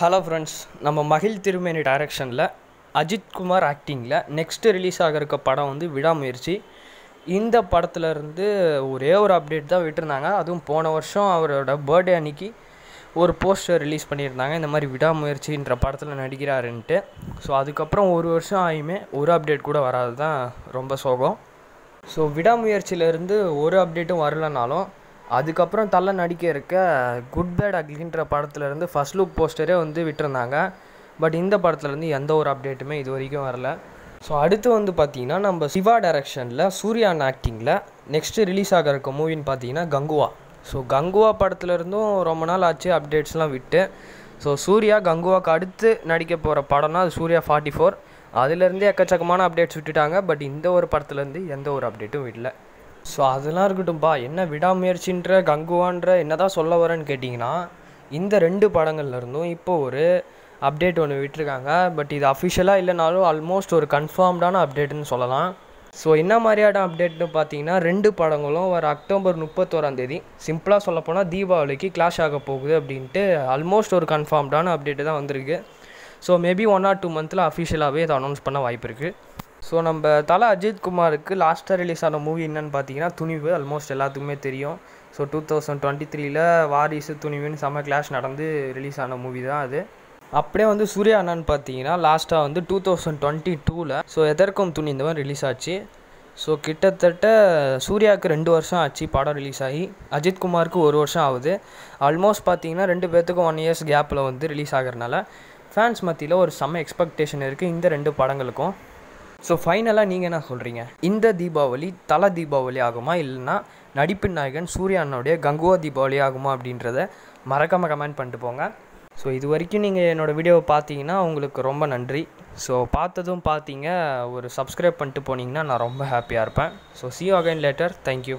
Hello friends, நம்ம மகிழ் திருமேனி டைரக்ஷனில் அஜித் குமார் ஆக்டிங்கில் நெக்ஸ்ட்டு ரிலீஸ் ஆகிருக்க படம் வந்து விடாமுயற்சி. இந்த படத்துலேருந்து ஒரே ஒரு அப்டேட் தான் விட்டுருந்தாங்க. அதுவும் போன வருஷம் அவரோட பர்த்டே அன்னைக்கு ஒரு போஸ்டர் ரிலீஸ் பண்ணியிருந்தாங்க, இந்த மாதிரி விடாமுயற்சின்ற படத்தில் நடிக்கிறாருன்ட்டு. ஸோ அதுக்கப்புறம் ஒரு வருஷம் ஆகியுமே ஒரு அப்டேட் கூட வராது தான் ரொம்ப சோகம். ஸோ விடாமுயற்சியிலேருந்து ஒரு அப்டேட்டும் வரலனாலும் அதுக்கப்புறம் தலை நடிக்க இருக்க குட் பேட் அக்லின்ற படத்துலேருந்து ஃபஸ்ட் லுக் போஸ்டரே வந்து விட்டுருந்தாங்க. பட் இந்த படத்துலேருந்து எந்த ஒரு அப்டேட்டுமே இது வரைக்கும் வரல. ஸோ அடுத்து வந்து பார்த்திங்கன்னா நம்ம சிவா டைரக்ஷனில் சூர்யான் ஆக்டிங்கில் நெக்ஸ்ட்டு ரிலீஸ் ஆக இருக்க மூவின்னு பார்த்தீங்கன்னா கங்குவா. ஸோ கங்குவா படத்துலேருந்தும் ரொம்ப நாள் ஆச்சு அப்டேட்ஸ்லாம் விட்டு. ஸோ சூர்யா கங்குவாவுக்கு அடுத்து நடிக்க போகிற படம்னா அது சூர்யா 44. அதுலேருந்தே எக்கச்சக்கமான அப்டேட்ஸ் விட்டுட்டாங்க. பட் இந்த ஒரு படத்துலேருந்து எந்த ஒரு அப்டேட்டும் விடல. ஸோ அதெல்லாம் இருக்கட்டும்பா, என்ன விடாமுயற்சின்ற கங்குவான்ற என்ன தான் சொல்ல வரேன்னு கேட்டிங்கன்னா, இந்த 2 படங்கள்லேருந்தும் இப்போ ஒரு அப்டேட் ஒன்று விட்டுருக்காங்க. பட் இது அஃபிஷியலாக இல்லைனாலும் ஆல்மோஸ்ட் ஒரு கன்ஃபார்ம்டான அப்டேட்டுன்னு சொல்லலாம். ஸோ என்ன மாதிரியான அப்டேட்னு பார்த்தீங்கன்னா, 2 படங்களும் வர அக்டோபர் 31 சிம்பிளாக சொல்லப்போனால் தீபாவளிக்கு கிளாஷ் ஆக போகுது அப்படின்ட்டு ஆல்மோஸ்ட் ஒரு கன்ஃபார்ம்டான அப்டேட்டு தான் வந்திருக்கு. ஸோ மேபி 1 or 2 மந்தில் அஃபிஷியலாகவே இதை அனௌன்ஸ் பண்ண வாய்ப்பு இருக்குது. ஸோ நம்ம தலை அஜித் குமாருக்கு லாஸ்ட்டாக ரிலீஸ் ஆன மூவி என்னென்னு பார்த்தீங்கன்னா துணிவு. ஆல்மோஸ்ட் எல்லாத்துக்குமே தெரியும். ஸோ 2023 வாரிசு துணிவுன்னு செம்ம கிளாஷ் நடந்து ரிலீஸ் ஆன மூவி தான் அது. அப்படியே வந்து சூர்யா என்னன்னு பார்த்தீங்கன்னா லாஸ்ட்டாக வந்து 2022 ஸோ எதற்கும் துணி இந்த மாதிரி ரிலீஸ் ஆச்சு. ஸோ கிட்டத்தட்ட சூர்யாவுக்கு 2 வருஷம் ஆச்சு படம் ரிலீஸ் ஆகி, அஜித் குமாருக்கு 1 வருஷம் ஆகுது. ஆல்மோஸ்ட் பார்த்தீங்கன்னா 2 பேர்த்துக்கும் 1 years கேப்பில் வந்து ரிலீஸ் ஆகிறதுனால ஃபேன்ஸ் மத்தியில் ஒரு செம்ம எக்ஸ்பெக்டேஷன் இருக்குது இந்த 2 படங்களுக்கும். ஸோ ஃபைனலாக நீங்கள் என்ன சொல்கிறீங்க? இந்த தீபாவளி தலை தீபாவளி ஆகுமா, இல்லைனா நடிப்பின் நாயகன் சூர்யானுடைய கங்குவா தீபாவளி ஆகுமா அப்படின்றத மறக்காமல் கமெண்ட் பண்ணிட்டு போங்க. ஸோ இது வரைக்கும் நீங்கள் என்னோடய வீடியோவை பார்த்தீங்கன்னா உங்களுக்கு ரொம்ப நன்றி. ஸோ பார்த்ததும் பார்த்தீங்க, ஒரு சப்ஸ்கிரைப் பண்ணிட்டு போனீங்கன்னா நான் ரொம்ப ஹாப்பியாக இருப்பேன். So see you again later. Thank you.